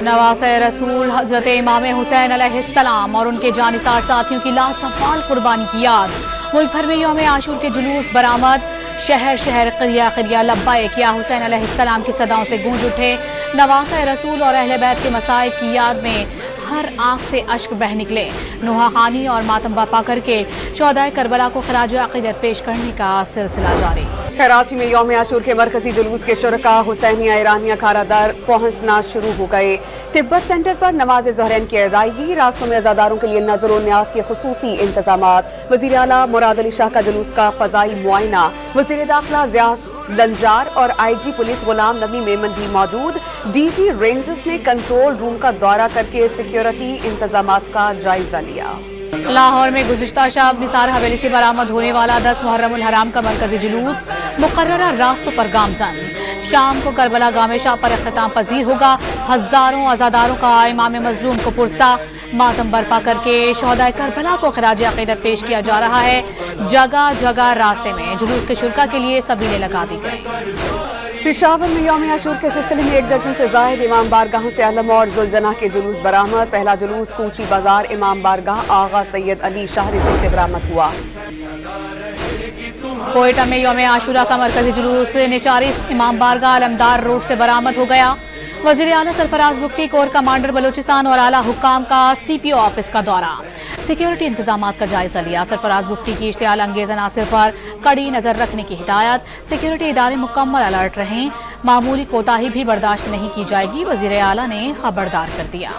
नवासे रसूल हजरत इमाम हुसैन अलैहिस्सलाम और उनके जानिसार साथियों की लासवाल कुर्बानी की याद। मुल्क भर में यौम आशूर के जुलूस बरामद। शहर शहर क़रिया क़रिया लब्बैक या हुसैन अलैहिस्सलाम की सदाओं से गूंज उठे। नवासे रसूल और अहले बैत के मसाइब की याद में हर आंख से अश्क बह निकले। नुहा खानी और मातम बर्पा करके शोहदाए करबला को खराज अक़ीदत पेश करने का सिलसिला जारी। कराची में यौम आशूर के मरकजी जुलूस के शुरका हुसैनिया ईरानिया खारादर पहुंचना शुरू हो गए। तिब्बत सेंटर पर नमाज ज़ोहरैन की अदायगी, रास्तों में अज़ादारों के लिए नज़र और न्याज के खुसूसी इंतजामात। वज़ीर आला मुराद अली शाह का जुलूस का फ़ज़ाई मुआयना। वज़ीर दाखिला ज़ियास लंजार और IG पुलिस गुलाम नबी मेमन भी मौजूद। DG रेंजर्स ने कंट्रोल रूम का दौरा करके सिक्योरिटी इंतजामात का जायजा लिया। लाहौर में गुज़िश्ता शब निसार हवेली से बरामद होने वाला 10 मुहर्रमुल हराम का मरकजी जुलूस मुकर्ररा रास्तों पर गामजन। शाम को करबला गामे शाह पर इख्तिताम पजीर होगा। हजारों अज़ादारों का इमाम मजलूम को पुरसा मातम बर्पा करके शोहदाए करबला को खराज अक़ीदत पेश किया जा रहा है। जगह जगह रास्ते में जुलूस के शुरका के लिए सबीलें लगा दी गई। पेशावर में यौम आशूर के सिलसिले में 1 दर्जन से ज़ायद इमाम बारगाहों से अलम और ज़ुलजना के जुलूस बरामद। पहला जुलूस कूची बाजार इमाम बारगाह आगा सैयद अली शाहरिज़ी से बरामद हुआ। कोयटा में यौम आशूरा का मरकजी जुलूस निचारिस इमाम बारगाह अलमदार रोड से बरामद हो गया। वज़ीर आला सरफराज बुख्ती कोर कमांडर बलोचिस्तान और आला हुक्काम का CPO ऑफिस का दौरा। सिक्योरिटी इंतजामात का जायजा लिया। सरफराज बुख्ती की इश्तियाल अंगेज अनासिर पर कड़ी नजर रखने की हिदायत। सिक्योरिटी इदारे मुकम्मल अलर्ट रहें, मामूली कोताही भी बर्दाश्त नहीं की जाएगी। वज़ीर आला ने खबरदार कर दिया।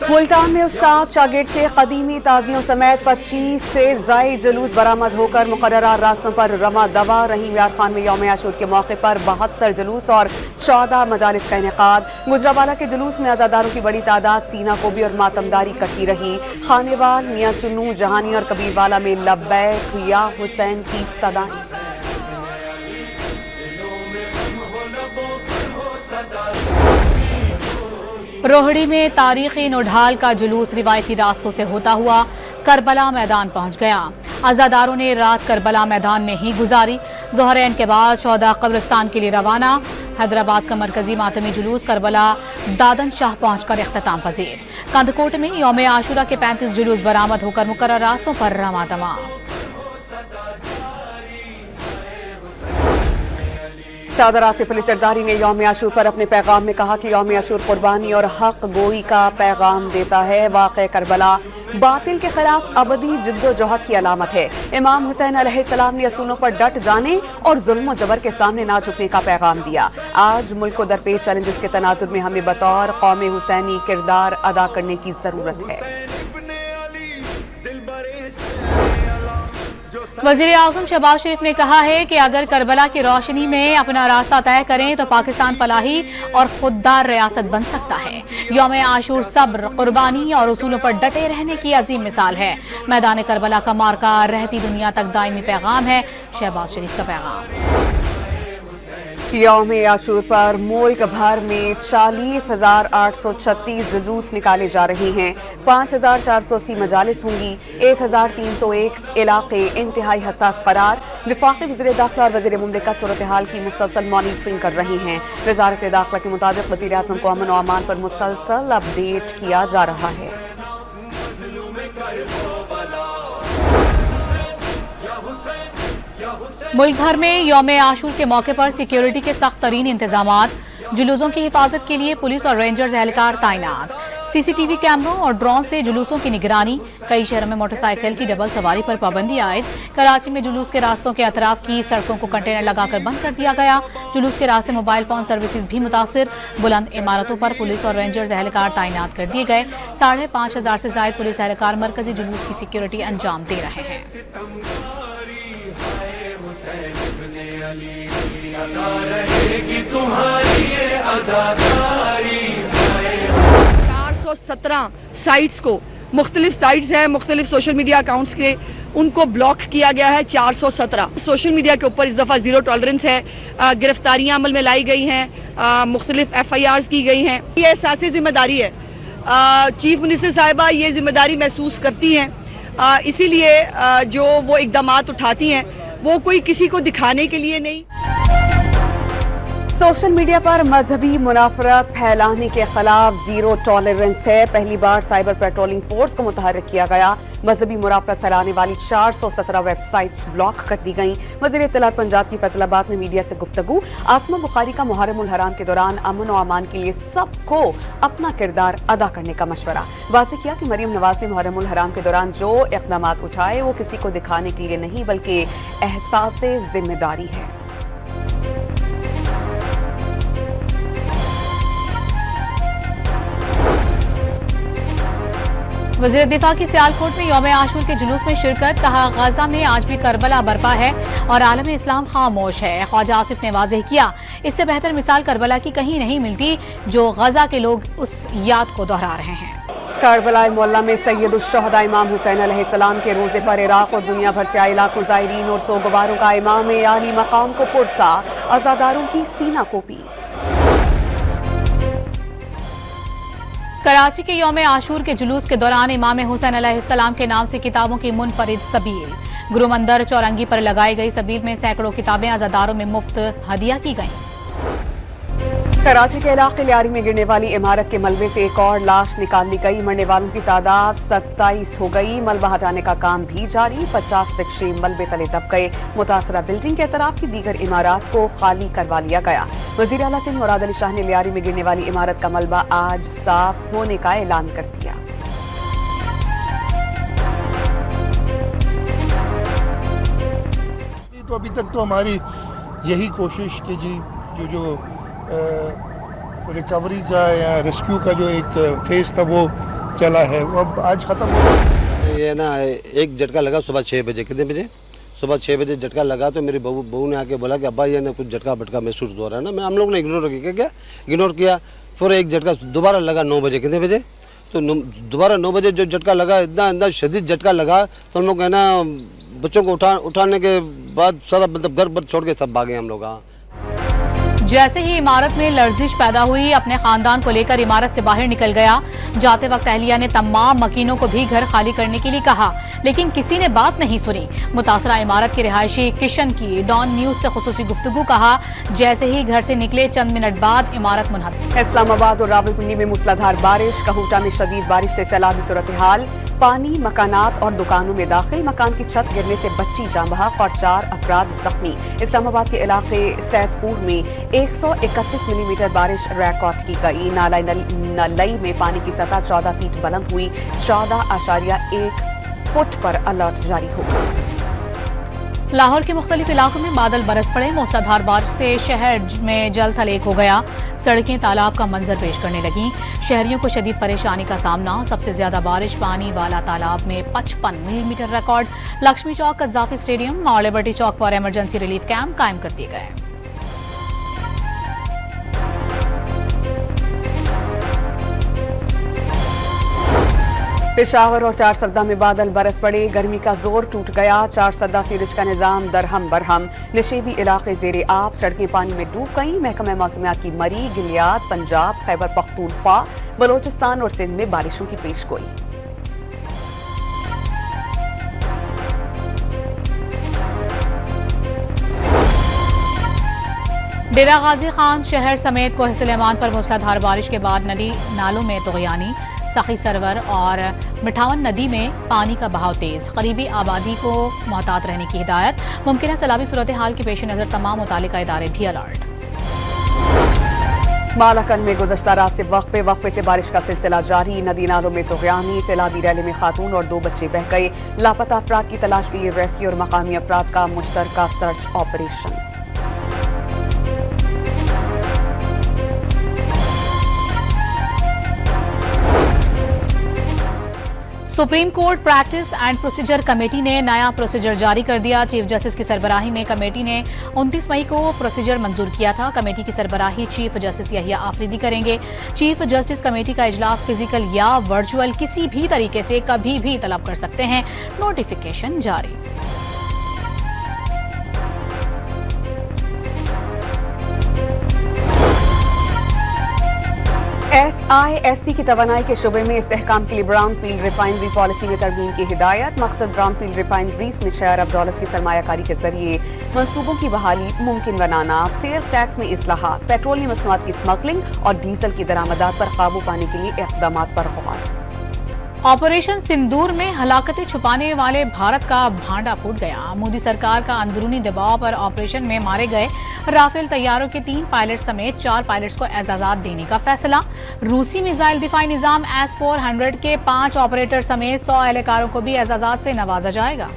मुल्तान में उस्ताद शागिर्द के कदीमी ताजियों समेत 25 से ज़ायद जुलूस बरामद होकर मुकर्ररा रास्तों पर रमा दवा। रहीम यार खान में यौम आशूर के मौके पर 72 जुलूस और 14 मजालिस का इनेकाद। गुजरावाला के जुलूस में अज़ादारों की बड़ी तादाद सीना कोबी और मातमदारी करती रही। खानेवाल, मियां चुन्नू, जहानी और कबीरवाला में लब्बैक या हुसैन की सदाएं। रोहड़ी में तारीखी नोढाल का जुलूस रिवायती रास्तों से होता हुआ करबला मैदान पहुंच गया। अज़ादारों ने रात करबला मैदान में ही गुजारी। ज़ोहरैन के बाद शोहदा कब्रिस्तान के लिए रवाना। हैदराबाद का मरकजी मातमी जुलूस करबला दादन शाह पहुंचकर इख्तिताम पजीर। कंदकोट में यौम आशूरा के 35 जुलूस बरामद होकर मुकर्रर रास्तों पर रमा दमा। सदर आसिफ अली जरदारी ने यौम आशूर पर अपने पैगाम में कहा कि यौम आशूर कुर्बानी और हक गोई का पैगाम देता है। वाक़े करबला बातिल के खिलाफ अबदी जिद्दोजहद की अलामत है। इमाम हुसैन अलैहिस्सलाम ने असूलों पर डट जाने और जुल्म जबर के सामने ना झुकने का पैगाम दिया। आज मुल्क को दरपेश चैलेंजेस के तनाजुर में हमें बतौर कौम हुसैनी किरदार अदा करने की जरूरत है। वज़ीर आज़म शहबाज शरीफ ने कहा है कि अगर करबला की रोशनी में अपना रास्ता तय करें तो पाकिस्तान फलाही और खुददार रियासत बन सकता है। यौम आशूर सब्र, कुर्बानी और उसूलों पर डटे रहने की अजीम मिसाल है। मैदान करबला का मार्का रहती दुनिया तक दायमी पैगाम है। शहबाज शरीफ का पैगाम। यौम आशूर पर मुल्क भर में 40,836 जुलूस निकाले जा रहे हैं। 5,480 मजालिस होंगी। 1,301 इलाके इंतहाई हसास करार। वफाकी वज़ीर दाखिला और वज़ीर मुमलिकत सूरत हाल की मुसलसल मॉनिटरिंग कर रही हैं। वज़ारत दाखिला के मुताबिक वज़ीर आज़म को अमन और अमान पर मुसलसल अपडेट किया जा रहा है। मुल्क भर में यौम आशूर के मौके पर सिक्योरिटी के सख्त तरीन इंतजामात। जुलूसों की हिफाजत के लिए पुलिस और रेंजर्स एहलकार तैनात। CCTV कैमरों और ड्रोन से जुलूसों की निगरानी। कई शहरों में मोटरसाइकिल की डबल सवारी पर पाबंदी आयद। कराची में जुलूस के रास्तों के अतराफ की सड़कों को कंटेनर लगाकर बंद कर दिया गया। जुलूस के रास्ते मोबाइल फोन सर्विसेज भी मुतासिर। बुलंद इमारतों पर पुलिस और रेंजर्स एहलकार तैनात कर दिए गए। 5,500 से ज्यादा पुलिस एहलकार मरकजी जुलूस की सिक्योरिटी अंजाम दे रहे हैं। 417 साइट्स को, मुख्तलिफ साइट्स हैं, मुख्तलिफ सोशल मीडिया अकाउंट्स के, उनको ब्लॉक किया गया है। 417 सोशल मीडिया के ऊपर इस दफ़ा ज़ीरो टॉलरेंस है। गिरफ्तारियां अमल में लाई गई हैं, मुख्तलिफ FIRs की गई हैं। ये एहसास जिम्मेदारी है। चीफ मिनिस्टर साहिबा ये जिम्मेदारी महसूस करती हैं, इसीलिए जो वो इक़दामात उठाती हैं वो कोई किसी को दिखाने के लिए नहीं। सोशल मीडिया पर मजहबी मुनाफरत फैलाने के खिलाफ जीरो टॉलरेंस है। पहली बार साइबर पेट्रोलिंग फोर्स को मुतहर्रिक किया गया। मजहबी मुनाफरत फैलाने वाली 417 वेबसाइट्स ब्लॉक कर दी गईं। वज़ीर इत्तलात पंजाब की फैसलाबाद में मीडिया से गुफ्तगू। आसमा बुखारी का मुहर्रम उल हराम के दौरान अमन और अमान के लिए सबको अपना किरदार अदा करने का मशवरा। वाज़ेह किया कि मरीम नवाज ने मुहर्रम उल हराम के दौरान जो इक़दामात उठाए वो किसी को दिखाने के लिए नहीं बल्कि एहसास जिम्मेदारी है। वज़ीर दिफा की सियालकोट में यौम आशूर के जुलूस में शिरकत। कहा, गजा में आज भी करबला बरपा है और आलम इस्लाम खामोश है। ख्वाजा आसिफ ने वाज़ेह किया, इससे बेहतर मिसाल करबला की कहीं नहीं मिलती जो गजा के लोग उस याद को दोहरा रहे हैं। करबला मोहल्ला में सैयदुश्शहदा इमाम हुसैन अलैहिस्सलाम के रोजे पर इराक और दुनिया भर से आए लाखों ज़ायरीन और सोगवारों का इमाम यानी मकाम को पुरसा। अज़ादारों की सीना कोपी। कराची के यौम आशूर के जुलूस के दौरान इमाम हुसैन अलैहिस्सलाम के नाम से किताबों की मुनफरिद सबील। गुरुमंदर चौरंगी पर लगाई गई सबील में सैकड़ों किताबें अज़ादारों में मुफ्त हदिया की गईं। कराची के इलाके लियारी में गिरने वाली इमारत के मलबे से एक और लाश निकाल ली गई। मरने वालों की तादाद 27 हो गई। मलबा हटाने का काम भी जारी। 50 रिक्शे मलबे तले दब गए। मुतासरा बिल्डिंग के अतराफ की दीगर इमारत को खाली करवा लिया गया। वज़ीर आला सिंह मुराद अली शाह ने लियारी में गिरने वाली इमारत का मलबा आज साफ होने का ऐलान कर दिया। तो अभी तक तो हमारी यही कोशिश कि जी जो रिकवरी का या रेस्क्यू का जो एक फेज था वो चला है, वो अब आज ख़त्म हो गया। ये ना एक झटका लगा सुबह 6 बजे। कितने बजे? सुबह 6 बजे झटका लगा तो मेरी बहू ने आके बोला कि अब्बा ये ना कुछ झटका भटका महसूस हो रहा है ना। हम लोग ने इग्नोर किया। फिर एक झटका दोबारा लगा 9 बजे। कितने बजे? तो दोबारा 9 बजे जो झटका लगा, इतना शदीद झटका लगा तो हम लोग है ना बच्चों को उठाने के बाद सारा मतलब घर पर छोड़ के सब भागे हम लोग। जैसे ही इमारत में लर्जिश पैदा हुई, अपने खानदान को लेकर इमारत से बाहर निकल गया। जाते वक्त अहलिया ने तमाम मकीनों को भी घर खाली करने के लिए कहा, लेकिन किसी ने बात नहीं सुनी। मुतासरा इमारत के रिहायशी किशन की डॉन न्यूज से खुसूसी गुफ्तगू। कहा, जैसे ही घर से निकले चंद मिनट बाद इमारत मुनहद। इस्लामाबाद और रावलपिंडी में मूसलाधार बारिश। कहूटा में शदीद बारिश से सैलाबी सूरत हाल। पानी मकानात और दुकानों में दाखिल। मकान की छत गिरने से बच्ची जाँ बहक और 4 अफराद जख्मी। इस्लामाबाद के इलाके सैदपुर में 131 मिलीमीटर बारिश रिकॉर्ड की गई। नालाई में पानी की सतह 14 फीट बुलंद हुई। 14.1 फुट पर अलर्ट जारी हो गया। लाहौर के मुख्तलिफ इलाकों में बादल बरस पड़े। मूसलाधार बारिश से शहर में जल थल एक हो गया। सड़कें तालाब का मंजर पेश करने लगीं। शहरियों को शदीद परेशानी का सामना। सबसे ज्यादा बारिश पानी वाला तालाब में 55 मिलीमीटर रिकॉर्ड। लक्ष्मी चौक, कज़ाफी स्टेडियम और लिबर्टी चौक पर इमरजेंसी रिलीफ कैंप कायम कर दिए गए। पेशावर और चारसद्दा में बादल बरस पड़े। गर्मी का जोर टूट गया। चारसद्दा सीरज का निजाम दरहम बरहम। नशेबी इलाके जेरे आब। सड़कें पानी में डूब गईं। महकमा मौसमियात की मरी, गिलियात, पंजाब, खैबर पख्तूनख्वा, बलोचिस्तान और सिंध में बारिशों की पेशगोई। डेरा गाजी खान शहर समेत कोह सुलेमान पर मूसलाधार बारिश के बाद नदी नालों में तुग़यानी। सखी सरवर और मिठावन नदी में पानी का बहाव तेज। करीबी आबादी को मोहतात रहने की हिदायत। मुमकिन सैलाबी सूरत हाल के पेश नजर तमाम मुतालिका इदारे भी अलर्ट। मालाकन में गुज़श्ता रात से वक्फे से बारिश का सिलसिला जारी। नदी नालों में तुग़यानी। सैलाबी रैली में खातून और 2 बच्चे बह गए। लापता अफराद की तलाश के लिए रेस्क्यू और मकामी अफराद का मुश्तरका search operation. Supreme court practice and procedure committee ने नया प्रोसीजर जारी कर दिया। चीफ जस्टिस की सरबराही में कमेटी ने 29 मई को प्रोसीजर मंजूर किया था। कमेटी की सरबराही चीफ जस्टिस यहिया आफरीदी करेंगे। चीफ जस्टिस कमेटी का इजलास फिजिकल या वर्चुअल किसी भी तरीके से कभी भी तलब कर सकते हैं। नोटिफिकेशन जारी। IFC की तवानाई के शुबे में इस्तेहकाम के लिए ब्राउन फील्ड रिफाइनरी पॉलिसी में तरमीम की हिदायत। मकसद ब्राउन फील्ड रिफाइनरीज में $6 अरब की सरमायाकारी के जरिए मंसूबों की बहाली मुमकिन बनाना, सेल्स टैक्स में इस्लाहात, पेट्रोलियम मसनूआत की स्मगलिंग और डीजल की दरामदात पर काबू पाने के लिए इक़दाम पर गौर। ऑपरेशन सिंदूर में हलाकतें छुपाने वाले भारत का भांडा फूट गया। मोदी सरकार का अंदरूनी दबाव पर ऑपरेशन में मारे गए राफेल तैयारों के 3 पायलट समेत 4 पायलट्स को एजाज़ात देने का फैसला। रूसी मिसाइल दिफाई निज़ाम S-400 के 5 ऑपरेटर समेत 100 एहलकारों को भी एजाज़ात से नवाजा जाएगा।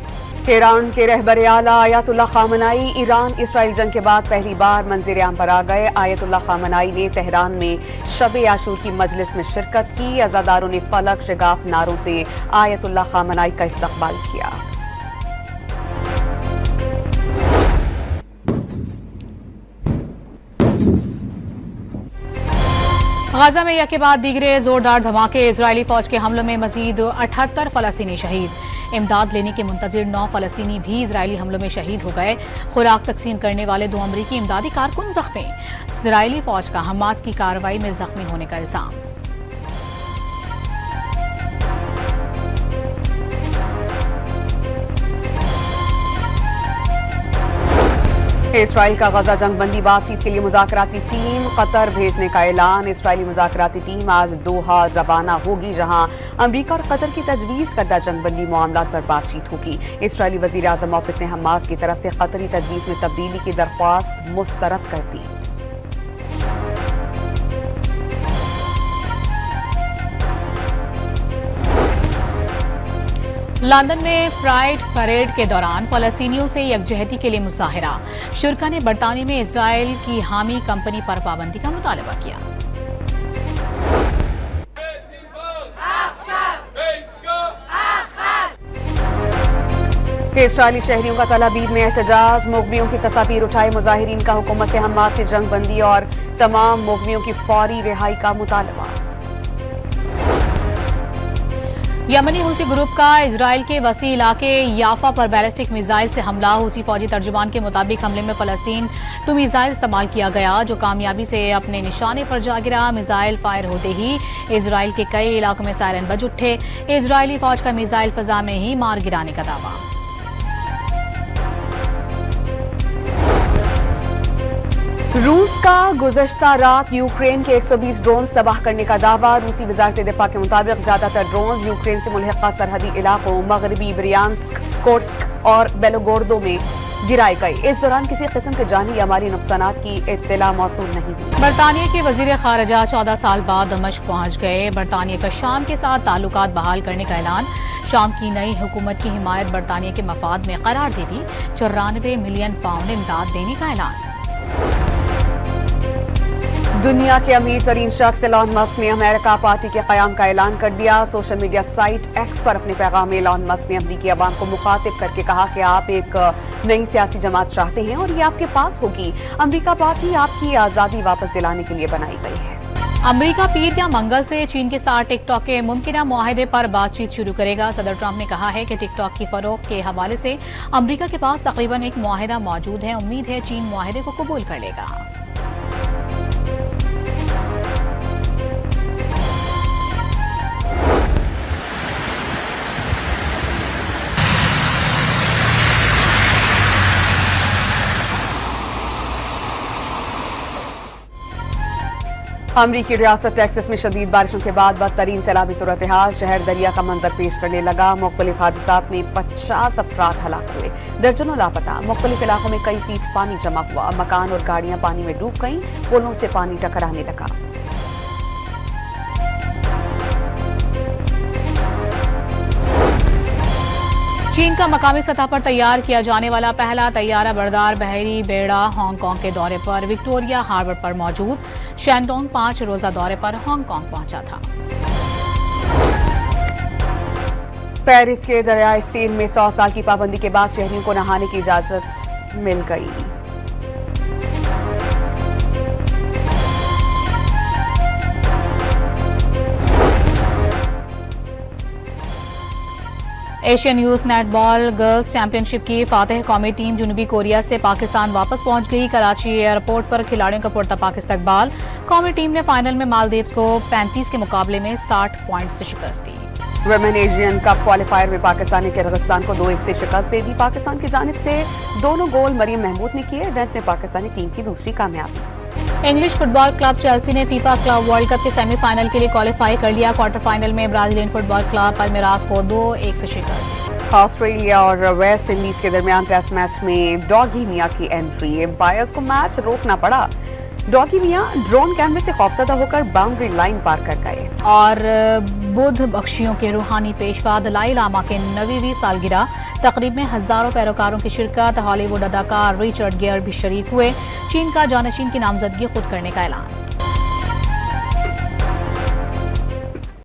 ईरान के रहबर आला आयतुल्लाह खामनाई ईरान इसराइल जंग के बाद पहली बार मंज़िर आम पर आ गए। आयतुल्लाह खामनाई ने तेहरान में शब आशूर की मजलिस में शिरकत की। अज़ादारों ने फलक शिगाफ नारों से आयतुल्लाह खामनाई का इस्तकबाल किया। गाजा में एक के बाद दीगरे जोरदार धमाके। इजरायली फौज के हमलों में मजीद 78 फलस्तीनी शहीद। इमदाद लेने के मुंतजिर 9 फलस्तीनी भी इजरायली हमलों में शहीद हो गए। खुराक तकसीम करने वाले 2 अमरीकी इमदादी कारकुन जख्मी। इजरायली फौज का हमास की कार्रवाई में जख्मी होने का इल्जाम। इसराइल का गजा जंग बंदी बातचीत के लिए मुज़ाकराती टीम कतर भेजने का ऐलान। इसराइली मुज़ाकराती टीम आज दोहा रवाना होगी, जहां अमरीका और कतर की तजवीज़ करदा जंग बंदी मामलात पर बातचीत होगी। इसराइली वज़ीर आज़म ऑफिस ने हमास की तरफ से कतरी तजवीज़ में तब्दीली की दरख्वास्त मुस्तरद कर दी। लंदन में प्राइड परेड के दौरान फलस्तीनियों से यकजहती के लिए मुजाहिरा। शुरा ने बरतानिया में इजराइल की हामी कंपनी पर पाबंदी का मुतालबा किया। इसराइली शहरियों का तल अबीब में एहतजाज। मुग़वियों की तस्वीर उठाए मुजाहिरीन का हुकूमत से हमास से जंग बंदी और तमाम मुग़वियों की फौरी रिहाई का मुतालबा। यमनी हुसी ग्रुप का इजराइल के वसी इलाके याफा पर बैलिस्टिक मिसाइल से हमला। हुसी फौजी तर्जुमान के मुताबिक हमले में फलस्तीन 2 मिसाइल इस्तेमाल किया गया, जो कामयाबी से अपने निशाने पर जा गिरा। मिसाइल फायर होते ही इजराइल के कई इलाकों में सायरन बज उठे। इजरायली फौज का मिसाइल फजा में ही मार गिराने का दावा। रूस का गुज़श्ता रात यूक्रेन के 120 ड्रोन्स तबाह करने का दावा। रूसी वज़ारत दिफा के मुताबिक ज्यादातर ड्रोन्स यूक्रेन से मुल्हिक़ा सरहदी इलाकों मगरबी ब्रियांस्क, कोर्स्क और बेलोगोर्दो में गिराए गए। इस दौरान किसी किस्म के जानी या माली नुकसानात की इत्तला मौसूल नहीं हुई। बरतानिया के वज़ीर ख़ारिजा 14 साल बाद दमिश्क पहुंच गए। बरतानिया का शाम के साथ ताल्लुकात बहाल करने का ऐलान। शाम की नई हुकूमत की हिमायत बरतानिया के मफाद में करार दे दी। 94 मिलियन पाउंड इमदाद देने का ऐलान। दुनिया के अमीर तरीन शख्स एलॉन मस्क ने अमेरिका पार्टी के क़याम का ऐलान कर दिया। सोशल मीडिया साइट एक्स पर अपने पैगाम में एलॉन मस्क ने अमरीकी अवाम को मुखातिब करके कहा कि आप एक नई सियासी जमात चाहते हैं और ये आपके पास होगी। अमरीका पार्टी आपकी आज़ादी वापस दिलाने के लिए बनाई गई है। अमरीका पीर या मंगल से चीन के साथ टिकटॉक के मुमकिन मुआहदे पर बातचीत शुरू करेगा। सदर ट्रंप ने कहा है कि टिकटॉक की फरोख्त के हवाले से अमरीका के पास तकरीबन एक मुआहदा मौजूद है। उम्मीद है चीन मुआहदे को कबूल कर लेगा। अमरीकी रियासत टेक्सास में शदीद बारिशों के बाद बदतरीन सैलाबी सूरत हाल। शहर दरिया का मंजर पेश करने लगा। मुख्तलिफ हादसात में 50 अफराद हलाक हुए, दर्जनों लापता। मुख्तलिफ इलाकों में कई फीट पानी जमा हुआ। मकान और गाड़ियां पानी में डूब गईं। पुलों से पानी टकराने लगा। चीन का मकामी सतह पर तैयार किया जाने वाला पहला तैयारा बरदार बहरी बेड़ा हांगकांग के दौरे पर विक्टोरिया हार्बर पर मौजूद। शैनडोंग 5 रोजा दौरे पर हांगकांग पहुंचा था। पेरिस के दरियाए सीन में 100 साल की पाबंदी के बाद शहरियों को नहाने की इजाजत मिल गई। Asian youth netball girls championship की फातेह कौमी टीम जनूबी कोरिया से पाकिस्तान वापस पहुंच गई। कराची एयरपोर्ट पर खिलाड़ियों का पुरतपाक इस्तकबाल। कौमी टीम ने फाइनल में मालदीव्स को 35 के मुकाबले में 60 पॉइंट से शिकस्त दी। वुमेन एशियन कप क्वालिफायर में पाकिस्तान ने किर्गिस्तान को 2-1 से शिकस्त दे दी। पाकिस्तान की जानिब से दोनों गोल मरियम महमूद ने किए। इवेंट में पाकिस्तानी टीम की दूसरी कामयाबी। इंग्लिश फुटबॉल क्लब चेल्सी ने फीफा क्लब वर्ल्ड कप के सेमीफाइनल के लिए क्वालिफाई कर लिया। क्वार्टर फाइनल में ब्राजीलियन फुटबॉल क्लब पाल्मेरास को 2-1 से शिकस्त। ऑस्ट्रेलिया और वेस्ट इंडीज के दरमियान टेस्ट मैच में डॉगी मियां की एंट्री। एम्पायर्स को मैच रोकना पड़ा। डॉगी मियां ड्रोन कैमरे से खौफजदा होकर बाउंड्री लाइन पार कर गए। और बुद्ध बख्शियों के रूहानी पेशवा दलाई लामा के 90वीं सालगिरह तकरीब में हजारों पैरोकारों की शिरकत। हॉलीवुड अदाकार रिचर्ड गियर भी शरीक हुए। चीन का जानशीन की नामजदगी खुद करने का ऐलान।